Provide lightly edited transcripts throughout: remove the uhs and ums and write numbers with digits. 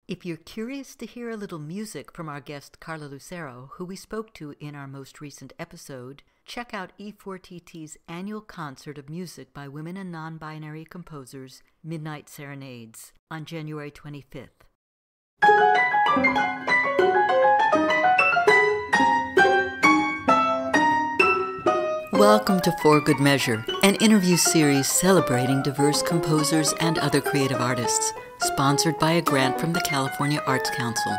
If you're curious to hear a little music from our guest Carla Lucero, who we spoke to in our most recent episode, check out E4TT's annual concert of music by women and non-binary composers, Midnight Serenades, on January 25th. Welcome to For Good Measure, an interview series celebrating diverse composers and other creative artists, sponsored by a grant from the California Arts Council.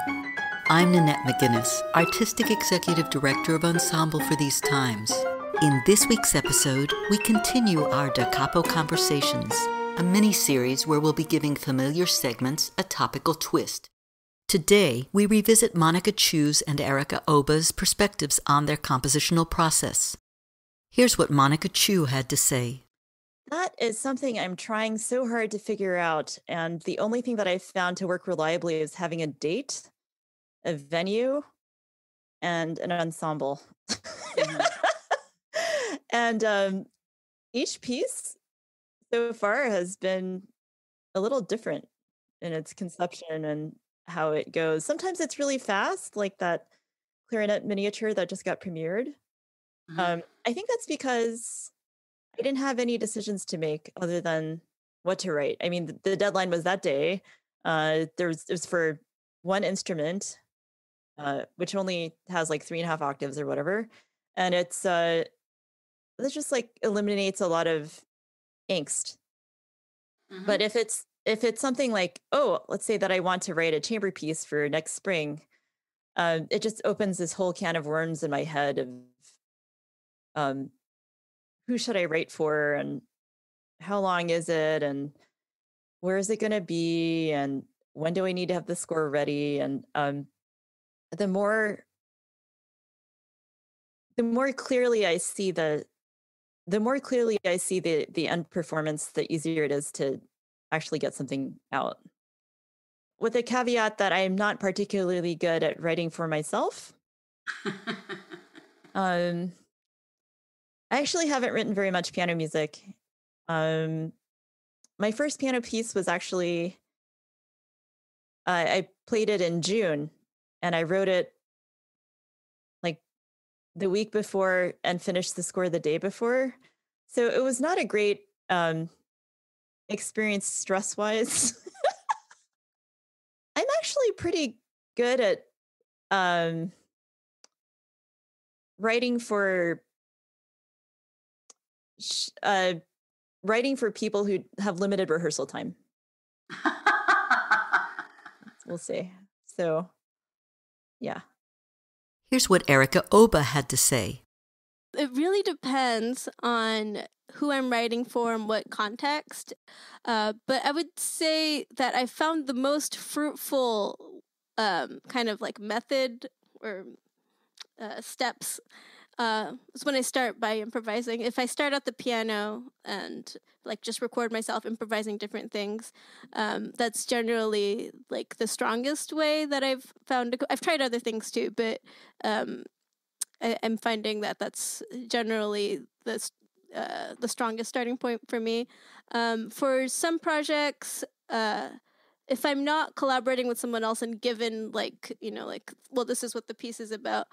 I'm Nanette McGuinness, Artistic Executive Director of Ensemble for these times. In this week's episode, we continue our Da Capo Conversations, a mini-series where we'll be giving familiar segments a topical twist. Today, we revisit Monica Chu's and Erika Oba's perspectives on their compositional process. Here's what Monica Chu had to say. That is something I'm trying so hard to figure out. And the only thing that I've found to work reliably is having a date, a venue, and an ensemble. Mm-hmm. And each piece so far has been a little different in its conception and how it goes. Sometimes it's really fast, like that clarinet miniature that just got premiered. Mm-hmm. I think that's because I didn't have any decisions to make other than what to write. I mean, the deadline was that day. It was for one instrument, which only has like 3.5 octaves or whatever. And it just like eliminates a lot of angst. Mm-hmm. But if it's something like, oh, let's say that I want to write a chamber piece for next spring, it just opens this whole can of worms in my head of who should I write for, and how long is it, and where is it going to be, and when do I need to have the score ready? And the more clearly I see the end performance, the easier it is to actually get something out. With the caveat that I'm not particularly good at writing for myself. I actually haven't written very much piano music. My first piano piece was actually, I played it in June, and I wrote it like the week before and finished the score the day before. So it was not a great experience stress-wise. I'm actually pretty good at writing for people who have limited rehearsal time. We'll see. So, yeah. Here's what Erika Oba had to say. It really depends on who I'm writing for and what context. But I would say that I found the most fruitful kind of like method or steps is when I start by improvising. If I start at the piano and like just record myself improvising different things, that's generally like the strongest way that I've found. I've tried other things too, but I'm finding that that's generally the strongest starting point for me. For some projects, if I'm not collaborating with someone else and given like, well, this is what the piece is about,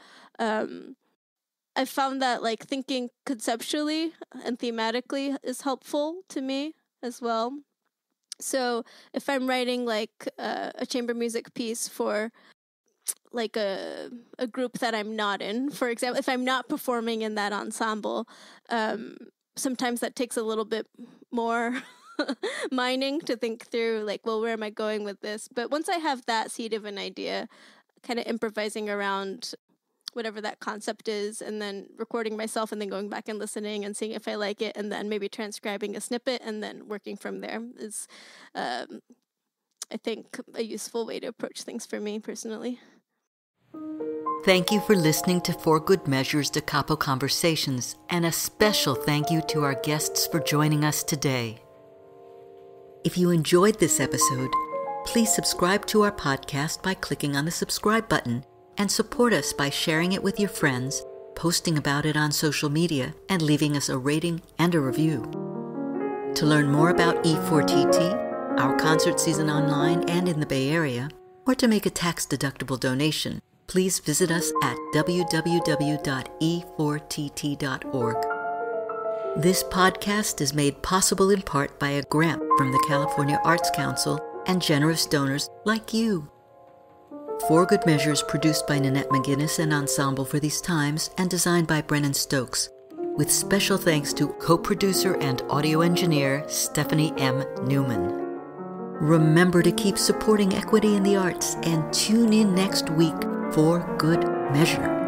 I found that like thinking conceptually and thematically is helpful to me as well. So if I'm writing like a chamber music piece for like a group that I'm not in, for example, if I'm not performing in that ensemble, sometimes that takes a little bit more mining to think through like, well, where am I going with this? But once I have that seed of an idea, kind of improvising around whatever that concept is, and then recording myself and then going back and listening and seeing if I like it, and then maybe transcribing a snippet and then working from there is, I think, a useful way to approach things for me personally. Thank you for listening to For Good Measure's Da Capo Conversations, and a special thank you to our guests for joining us today. If you enjoyed this episode, please subscribe to our podcast by clicking on the subscribe button, and support us by sharing it with your friends, posting about it on social media, and leaving us a rating and a review. To learn more about E4TT, our concert season online and in the Bay Area, or to make a tax-deductible donation, please visit us at www.e4tt.org. This podcast is made possible in part by a grant from the California Arts Council and generous donors like you. For Good Measure is produced by Nanette McGuinness and Ensemble for These Times and designed by Brennan Stokes, with special thanks to co-producer and audio engineer Stephanie M. Neumann. Remember to keep supporting equity in the arts and tune in next week for Good Measure.